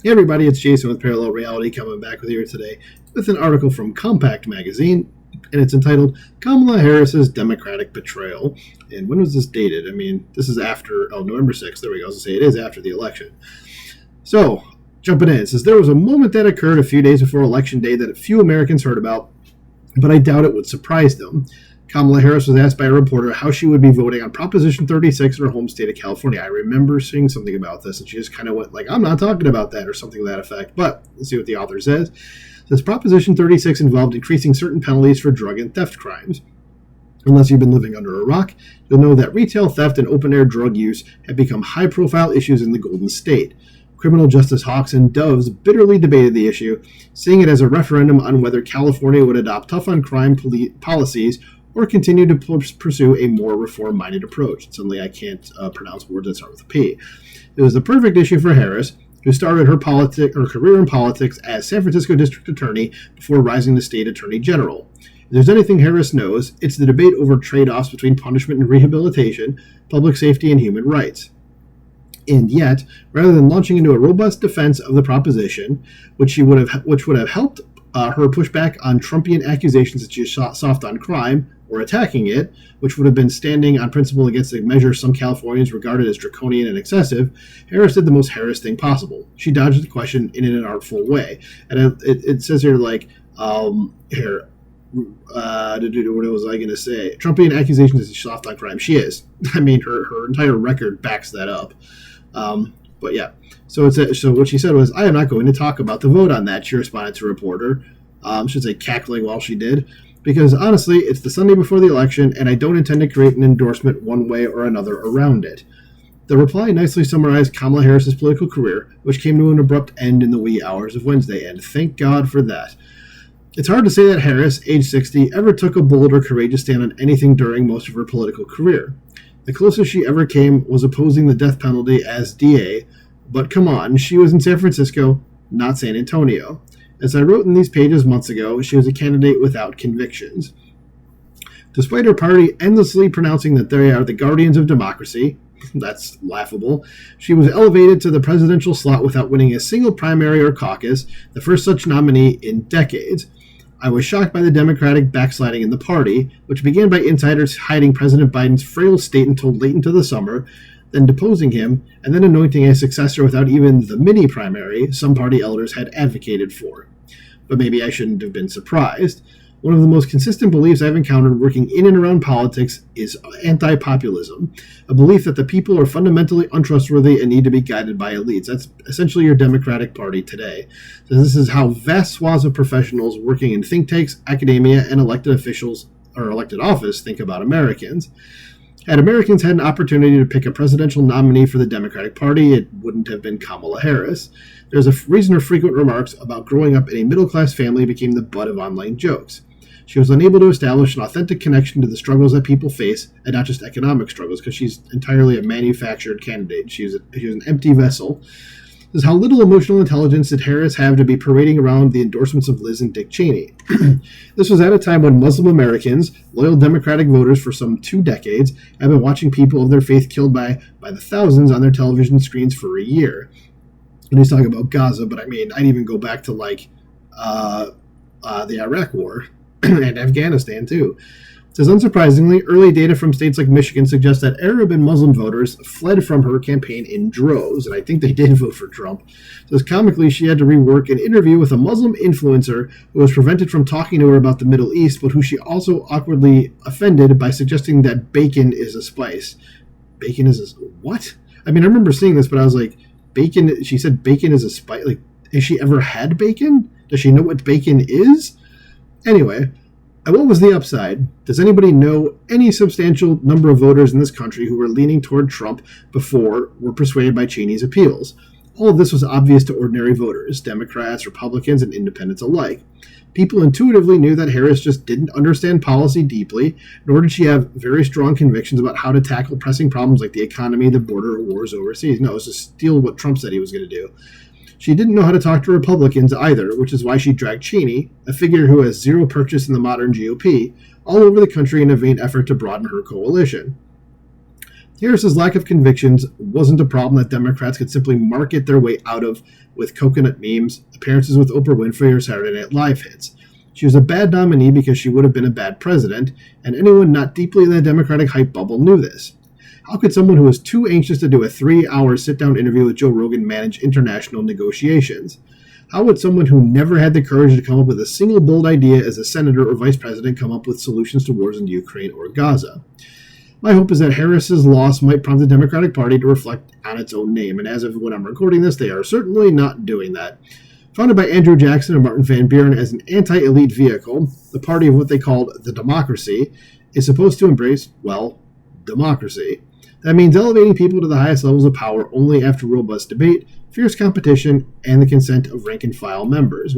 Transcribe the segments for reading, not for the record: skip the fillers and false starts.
Hey everybody, it's Jason with Parallel Reality coming back with you today with an article from Compact Magazine, and it's entitled Kamala Harris's Democratic Betrayal. And when was this dated? I mean, this is after, November 6th. There we go. I was going to say it is after the election. So, jumping in, it says there was a moment that occurred a few days before Election Day that few Americans heard about, but I doubt it would surprise them. Kamala Harris was asked by a reporter how she would be voting on Proposition 36 in her home state of California. I remember seeing something about this, and she just kind of went like, I'm not talking about that, or something to that effect. But let's see what the author says. It says Proposition 36 involved increasing certain penalties for drug and theft crimes. Unless you've been living under a rock, you'll know that retail theft and open-air drug use have become high-profile issues in the Golden State. Criminal justice hawks and doves bitterly debated the issue, seeing it as a referendum on whether California would adopt tough-on-crime policies or continue to pursue a more reform-minded approach. Suddenly I can't pronounce words that start with a P. It was the perfect issue for Harris, who started her career in politics as San Francisco District Attorney before rising to State Attorney General. If there's anything Harris knows, it's the debate over trade-offs between punishment and rehabilitation, public safety and human rights. And yet, rather than launching into a robust defense of the proposition, which would have helped her push back on Trumpian accusations that she is soft on crime, or attacking it, which would have been standing on principle against a measure some Californians regarded as draconian and excessive, Harris did the most Harris thing possible. She dodged the question in an artful way. And it says here, like, what was I going to say? Trumpian accusations that she's soft on crime. She is. I mean, her entire record backs that up. But yeah. So what she said was, I am not going to talk about the vote on that, she responded to a reporter. Should say cackling while she did. Because honestly, it's the Sunday before the election, and I don't intend to create an endorsement one way or another around it. The reply nicely summarized Kamala Harris's political career, which came to an abrupt end in the wee hours of Wednesday, and thank God for that. It's hard to say that Harris, age 60, ever took a bold or courageous stand on anything during most of her political career. The closest she ever came was opposing the death penalty as DA, but come on, she was in San Francisco, not San Antonio. As I wrote in these pages months ago, she was a candidate without convictions. Despite her party endlessly pronouncing that they are the guardians of democracy, that's laughable, she was elevated to the presidential slot without winning a single primary or caucus, the first such nominee in decades. I was shocked by the Democratic backsliding in the party, which began by insiders hiding President Biden's frail state until late into the summer, then deposing him, and then anointing a successor without even the mini-primary some party elders had advocated for. But maybe I shouldn't have been surprised. One of the most consistent beliefs I've encountered working in and around politics is anti-populism, a belief that the people are fundamentally untrustworthy and need to be guided by elites. That's essentially your Democratic Party today. So this is how vast swaths of professionals working in think tanks, academia, and elected officials or elected office think about Americans. Had Americans had an opportunity to pick a presidential nominee for the Democratic Party, it wouldn't have been Kamala Harris. There's a reason her frequent remarks about growing up in a middle-class family became the butt of online jokes. She was unable to establish an authentic connection to the struggles that people face, and not just economic struggles, because she's entirely a manufactured candidate. She was an empty vessel. This is how little emotional intelligence did Harris have to be parading around the endorsements of Liz and Dick Cheney. This was at a time when Muslim Americans, loyal Democratic voters for some 2 decades, have been watching people of their faith killed by the thousands on their television screens for a year. And he's talking about Gaza, but I mean, I'd even go back to like the Iraq War and Afghanistan too. It says, unsurprisingly, early data from states like Michigan suggests that Arab and Muslim voters fled from her campaign in droves, and I think they did vote for Trump. It says, comically, she had to rework an interview with a Muslim influencer who was prevented from talking to her about the Middle East, but who she also awkwardly offended by suggesting that bacon is a spice. Bacon is a... what? I mean, I remember seeing this, but I was like, bacon... She said bacon is a spice. Like, has she ever had bacon? Does she know what bacon is? Anyway... And what was the upside? Does anybody know any substantial number of voters in this country who were leaning toward Trump before were persuaded by Cheney's appeals? All of this was obvious to ordinary voters, Democrats, Republicans, and independents alike. People intuitively knew that Harris just didn't understand policy deeply, nor did she have very strong convictions about how to tackle pressing problems like the economy, the border, or wars overseas. No, it was to steal what Trump said he was going to do. She didn't know how to talk to Republicans either, which is why she dragged Cheney, a figure who has zero purchase in the modern GOP, all over the country in a vain effort to broaden her coalition. Harris's lack of convictions wasn't a problem that Democrats could simply market their way out of with coconut memes, appearances with Oprah Winfrey, or Saturday Night Live hits. She was a bad nominee because she would have been a bad president, and anyone not deeply in the Democratic hype bubble knew this. How could someone who was too anxious to do a 3-hour sit-down interview with Joe Rogan manage international negotiations? How would someone who never had the courage to come up with a single bold idea as a senator or vice president come up with solutions to wars in Ukraine or Gaza? My hope is that Harris's loss might prompt the Democratic Party to reflect on its own name, and as of when I'm recording this, they are certainly not doing that. Founded by Andrew Jackson and Martin Van Buren as an anti-elite vehicle, the party of what they called the democracy is supposed to embrace, well, democracy. That means elevating people to the highest levels of power only after robust debate, fierce competition, and the consent of rank-and-file members.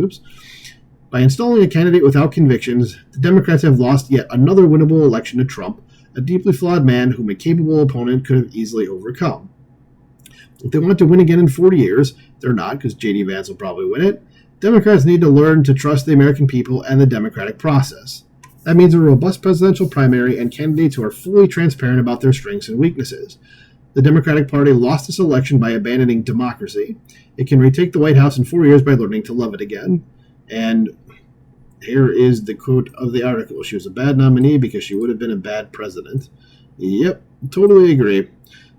By installing a candidate without convictions, the Democrats have lost yet another winnable election to Trump, a deeply flawed man whom a capable opponent could have easily overcome. If they want to win again in 40 years, they're not, because J.D. Vance will probably win it. Democrats need to learn to trust the American people and the democratic process. That means a robust presidential primary and candidates who are fully transparent about their strengths and weaknesses. The Democratic Party lost this election by abandoning democracy. It can retake the White House in 4 years by learning to love it again. And here is the quote of the article. She was a bad nominee because she would have been a bad president. Yep, totally agree.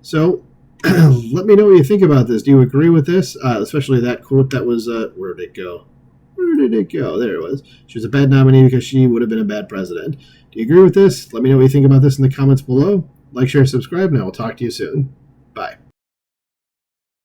So, let me know what you think about this. Do you agree with this? Especially that quote that was, where did it go? Where did it go? There it was. She was a bad nominee because she would have been a bad president. Do you agree with this? Let me know what you think about this in the comments below. Like, share, subscribe, and I will talk to you soon. Bye.